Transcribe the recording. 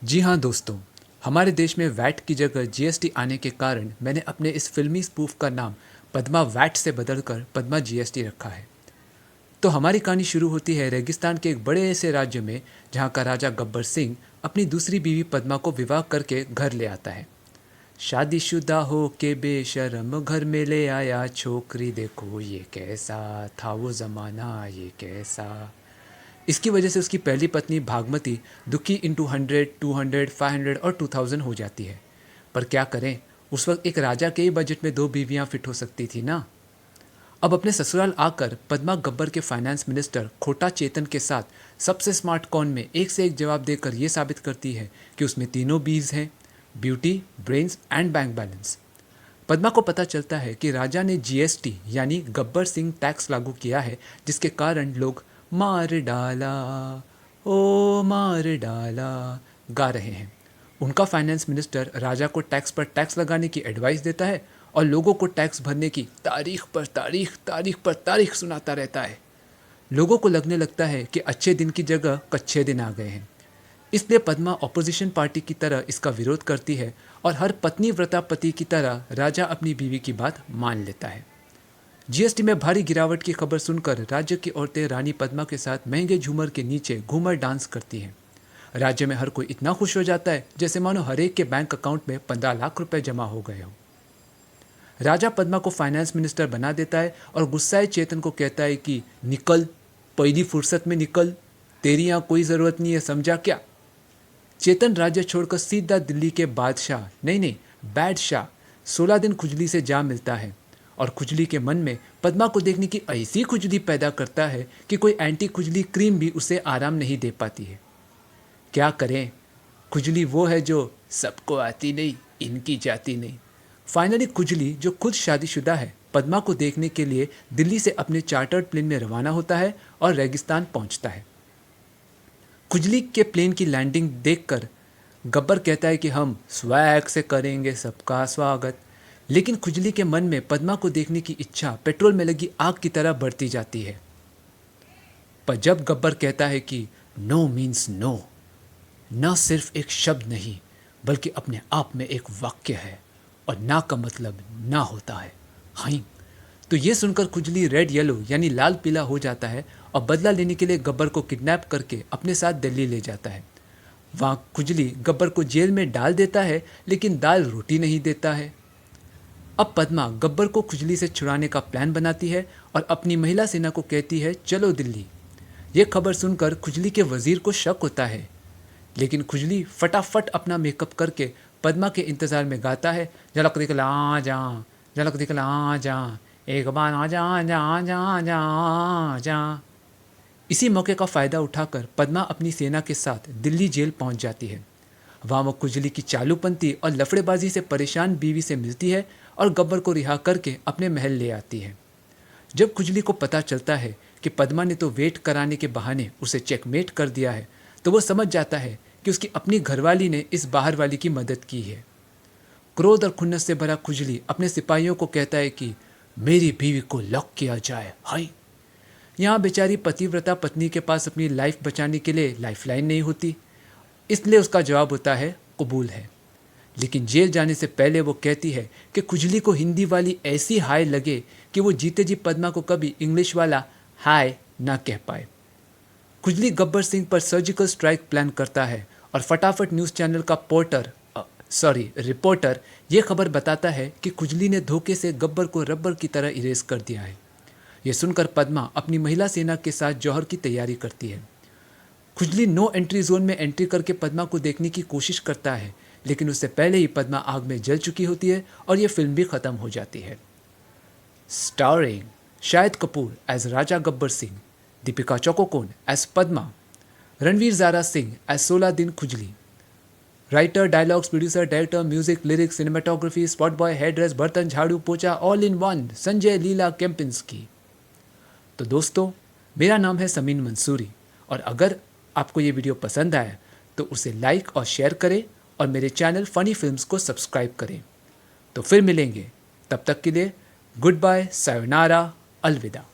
जी हाँ दोस्तों, हमारे देश में वैट की जगह जीएसटी आने के कारण मैंने अपने इस फिल्मी स्पूफ का नाम पद्मा वैट से बदलकर पद्मा जीएसटी रखा है। तो हमारी कहानी शुरू होती है रेगिस्तान के एक बड़े ऐसे राज्य में, जहाँ का राजा गब्बर सिंह अपनी दूसरी बीवी पद्मा को विवाह करके घर ले आता है। शादीशुदा हो के बेशर्म घर में ले आया छोकरी, देखो ये कैसा था वो जमाना, ये कैसा। इसकी वजह से उसकी पहली पत्नी भागमती दुखी इंटू 100, 200, 500 और 2000 हो जाती है। पर क्या करें, उस वक्त एक राजा के ही बजट में दो बीवियां फिट हो सकती थी ना। अब अपने ससुराल आकर पद्मा गब्बर के फाइनेंस मिनिस्टर खोटा चेतन के साथ सबसे स्मार्ट कॉन में एक से एक जवाब देकर यह साबित करती है कि उसमें तीनों बीज हैं: beauty, brains and bank balance. Padma को पता चलता है कि राजा ने जीएसटी यानी गब्बर सिंह टैक्स लागू किया है, जिसके कारण लोग मार डाला, ओ मार डाला गा रहे हैं। उनका फाइनेंस मिनिस्टर राजा को टैक्स पर टैक्स लगाने की एडवाइस देता है और लोगों को टैक्स भरने की तारीख पर तारीख, तारीख पर तारीख सुनाता रहता है। लोगों को लगने लगता है कि अच्छे दिन की जगह कच्चे दिन आ गए हैं। इसलिए पद्मा ऑपोजिशन पार्टी की तरह इसका विरोध करती है और हर पत्नी व्रता पति की तरह राजा अपनी बीवी की बात मान लेता है। जीएसटी में भारी गिरावट की खबर सुनकर राज्य की औरतें रानी पद्मा के साथ महंगे झूमर के नीचे घूमर डांस करती हैं। राज्य में हर कोई इतना खुश हो जाता है जैसे मानो हर एक के बैंक अकाउंट में 15 लाख रुपए जमा हो गए हो। राजा पद्मा को फाइनेंस मिनिस्टर बना देता है और गुस्साए चेतन को कहता है कि निकल, पहली फुर्सत में निकल, तेरी यहाँ कोई ज़रूरत नहीं है, समझा क्या। चेतन राज्य छोड़कर सीधा दिल्ली के बादशाह नहीं बैडशाह 16 दिन खुजली से जा मिलता है और खुजली के मन में पद्मा को देखने की ऐसी खुजली पैदा करता है कि कोई एंटी खुजली क्रीम भी उसे आराम नहीं दे पाती है। क्या करें, खुजली वो है जो सबको आती नहीं, इनकी जाती नहीं। फाइनली खुजली, जो खुद शादीशुदा है, पद्मा को देखने के लिए दिल्ली से अपने चार्टर्ड प्लेन में रवाना होता है और रेगिस्तान पहुंचता है। खुजली के प्लेन की लैंडिंग देखकर गब्बर कहता है कि हम स्वैग से करेंगे सबका स्वागत। लेकिन खुजली के मन में पद्मा को देखने की इच्छा पेट्रोल में लगी आग की तरह बढ़ती जाती है। पर जब गब्बर कहता है कि नो मीन्स नो, न सिर्फ एक शब्द नहीं बल्कि अपने आप में एक वाक्य है और ना का मतलब ना होता है, हाँ। तो ये सुनकर खुजली रेड येलो यानी लाल पीला हो जाता है और बदला लेने के लिए गब्बर को किडनैप करके अपने साथ दिल्ली ले जाता है। वहाँ खुजली गब्बर को जेल में डाल देता है, लेकिन दाल रोटी नहीं देता है। अब पद्मा गब्बर को खुजली से छुड़ाने का प्लान बनाती है और अपनी महिला सेना को कहती है चलो दिल्ली। ये खबर सुनकर खुजली के वजीर को शक होता है, लेकिन खुजली फटाफट अपना मेकअप करके पद्मा के इंतजार में गाता है, झलक दिखला जा, झलक दिखला जा, एक बार आ जा जा जा जा जा। इसी मौके का फ़ायदा उठाकर पद्मा अपनी सेना के साथ दिल्ली जेल पहुंच जाती है। वहाँ वो खुजली की चालूपंती और लफड़ेबाजी से परेशान बीवी से मिलती है और गब्बर को रिहा करके अपने महल ले आती है। जब खुजली को पता चलता है कि पद्मा ने तो वेट कराने के बहाने उसे चेकमेट कर दिया है, तो वो समझ जाता है कि उसकी अपनी घरवाली ने इस बाहर वाली की मदद की है। क्रोध और खुन्नस से भरा खुजली अपने सिपाहियों को कहता है कि मेरी बीवी को लॉक किया जाए, हाय। यहाँ बेचारी पतिव्रता पत्नी के पास अपनी लाइफ बचाने के लिए लाइफलाइन नहीं होती, इसलिए उसका जवाब होता है कबूल है। लेकिन जेल जाने से पहले वो कहती है कि खुजली को हिंदी वाली ऐसी हाय लगे कि वो जीते जी पद्मा को कभी इंग्लिश वाला हाय ना कह पाए। खुजली गब्बर सिंह पर सर्जिकल स्ट्राइक प्लान करता है और फटाफट न्यूज़ चैनल का रिपोर्टर ये खबर बताता है कि खुजली ने धोखे से गब्बर को रबर की तरह इरेज कर दिया है। यह सुनकर पद्मा अपनी महिला सेना के साथ जौहर की तैयारी करती है। खुजली नो एंट्री जोन में एंट्री करके पद्मा को देखने की कोशिश करता है, लेकिन उससे पहले ही पद्मा आग में जल चुकी होती है और यह फिल्म भी खत्म हो जाती है। स्टारिंग शाहिद कपूर एज राजा गब्बर सिंह, दीपिका चोकोकोन एज पद्मा, रणवीर ज़ारा सिंह एज 16 दिन खुजली। Writer, dialogues, producer, director, music, lyrics, cinematography, spot boy, hair dress, बर्तन, झाड़ू, पोछा, all in one, Sanjay Leela Kempinski. तो दोस्तों, मेरा नाम है समीन मंसूरी और अगर आपको ये वीडियो पसंद आया तो उसे लाइक और शेयर करें और मेरे चैनल फ़नी फिल्म्स को सब्सक्राइब करें। तो फिर मिलेंगे, तब तक के लिए गुड बाय, सायोनारा, अलविदा।